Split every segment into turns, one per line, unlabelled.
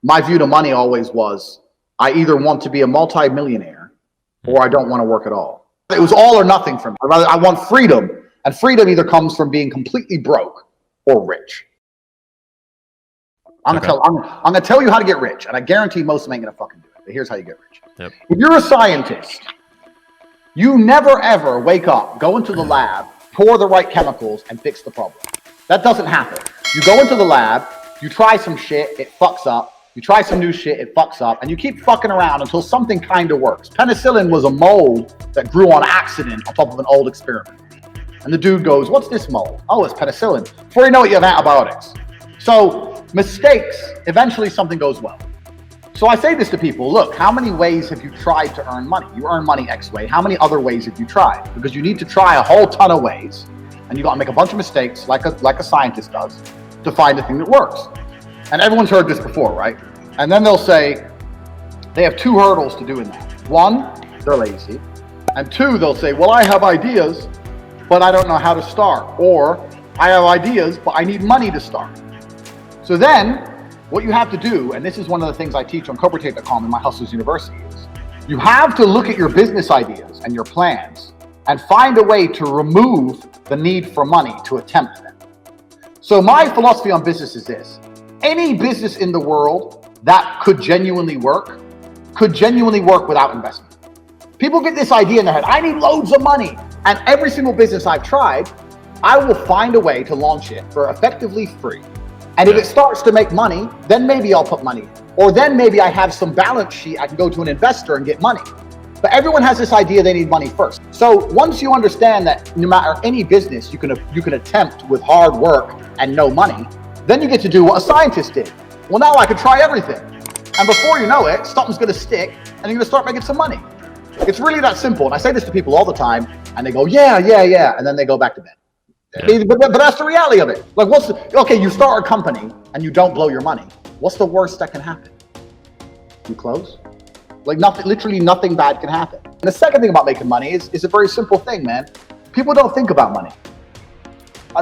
My view to money always was, I either want to be a multi-millionaire or I don't want to work at all. It was all or nothing for me. I want freedom, and freedom either comes from being completely broke or rich. I'm gonna tell you how to get rich, and I guarantee most of them ain't gonna fucking do it. But here's how you get rich.
Yep.
If you're a scientist, you never ever wake up, go into the lab, pour the right chemicals, and fix the problem. That doesn't happen. You go into the lab, you try some shit, it fucks up. You try some new shit, it fucks up, and you keep fucking around until something kind of works. Penicillin was a mold that grew on accident on top of an old experiment. And the dude goes, what's this mold? Oh, it's penicillin. Before you know it, you have antibiotics. So mistakes, eventually something goes well. So I say this to people, look, how many ways have you tried to earn money? You earn money X way. How many other ways have you tried? Because you need to try a whole ton of ways, and you got to make a bunch of mistakes like a scientist does to find the thing that works. And everyone's heard this before, right? And then they'll say they have two hurdles to doing that. One, they're lazy. And two, they'll say, well, I have ideas, but I don't know how to start. Or I have ideas, but I need money to start. So then what you have to do, and this is one of the things I teach on kickboxer.com in my Hustlers University, is you have to look at your business ideas and your plans and find a way to remove the need for money to attempt them. So my philosophy on business is this. Any business in the world that could genuinely work without investment. People get this idea in their head, I need loads of money. And every single business I've tried, I will find a way to launch it for effectively free. And if it starts to make money, then maybe I'll put money in. Or then maybe I have some balance sheet, I can go to an investor and get money. But everyone has this idea they need money first. So once you understand that no matter any business you can attempt with hard work and no money, then you get to do what a scientist did. Well, now I can try everything. And before you know it, something's gonna stick and you're gonna start making some money. It's really that simple. And I say this to people all the time and they go, yeah. And then they go back to bed. Yeah. But that's the reality of it. Like okay, you start a company and you don't blow your money. What's the worst that can happen? You close? Like nothing, literally nothing bad can happen. And the second thing about making money is a very simple thing, man. People don't think about money.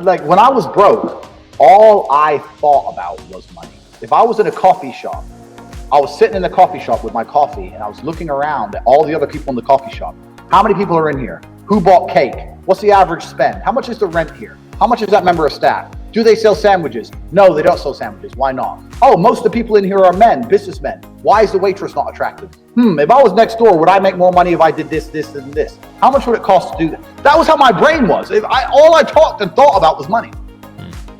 Like when I was broke, all I thought about was money. If I was in a coffee shop, I was sitting in the coffee shop with my coffee and I was looking around at all the other people in the coffee shop. How many people are in here? Who bought cake? What's the average spend? How much is the rent here? How much is that member of staff? Do they sell sandwiches? No, they don't sell sandwiches. Why not? Oh, most of the people in here are men, businessmen. Why is the waitress not attractive? If I was next door, would I make more money if I did this, and this? How much would it cost to do that? That was how my brain was. All I talked and thought about was money.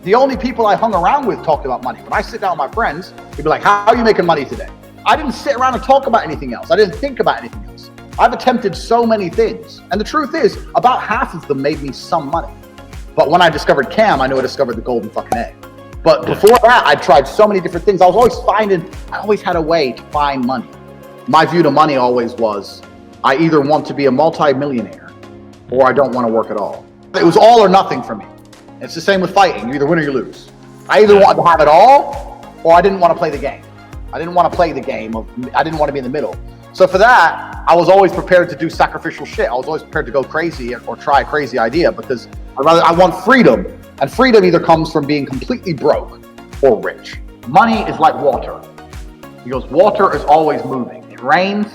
The only people I hung around with talked about money. When I sit down with my friends, they'd be like, how are you making money today? I didn't sit around and talk about anything else. I didn't think about anything else. I've attempted so many things. And the truth is, about half of them made me some money. But when I discovered Cam, I knew I discovered the golden fucking egg. But before that, I tried so many different things. I always had a way to find money. My view to money always was, I either want to be a multi-millionaire or I don't want to work at all. It was all or nothing for me. It's the same with fighting. You either win or you lose. I either wanted to have it all or I didn't want to play the game. I didn't want to play the game I didn't want to be in the middle. So for that, I was always prepared to do sacrificial shit. I was always prepared to go crazy or try a crazy idea because I want freedom. And freedom either comes from being completely broke or rich. Money is like water. He goes, water is always moving. It rains,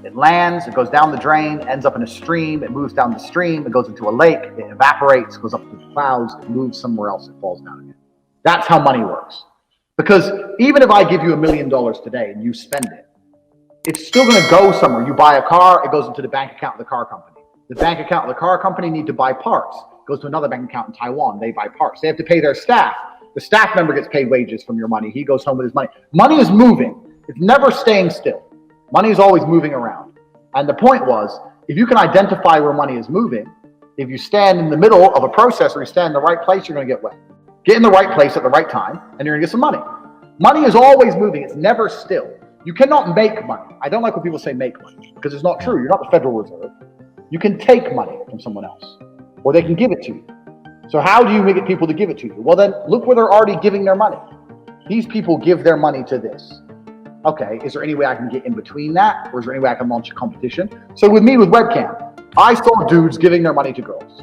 it lands, it goes down the drain, ends up in a stream, it moves down the stream, it goes into a lake, it evaporates, goes up to the clouds, it moves somewhere else, it falls down again. That's how money works. Because even if I give you $1 million today and you spend it, it's still going to go somewhere. You buy a car, it goes into the bank account of the car company. The bank account of the car company need to buy parts. It goes to another bank account in Taiwan. They buy parts. They have to pay their staff. The staff member gets paid wages from your money. He goes home with his money. Money is moving. It's never staying still. Money is always moving around. And the point was, if you can identify where money is moving, if you stand in the middle of a process or you stand in the right place, you're going to get wet. Get in the right place at the right time, and you're going to get some money. Money is always moving. It's never still. You cannot make money. I don't like when people say make money because it's not true. You're not the Federal Reserve. You can take money from someone else or they can give it to you. So how do you get people to give it to you? Well, then look where they're already giving their money. These people give their money to this. Okay, is there any way I can get in between that? Or is there any way I can launch a competition? So with me with webcam, I saw dudes giving their money to girls.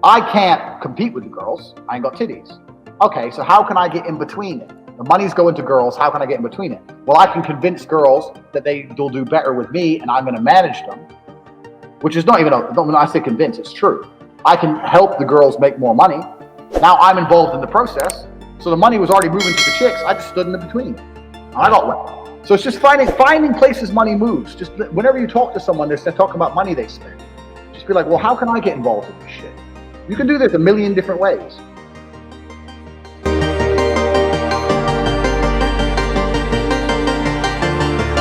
I can't compete with the girls. I ain't got titties. Okay, so how can I get in between it? The money's going to girls. How can I get in between it? Well, I can convince girls that they'll do better with me, and I'm going to manage them, which is not even, when I say convince, it's true. I can help the girls make more money. Now I'm involved in the process. So the money was already moving to the chicks. I just stood in the between. And I got wet. So it's just finding places money moves. Just whenever you talk to someone, they're talking about money they spend. Just be like, well, how can I get involved in this shit? You can do this a million different ways.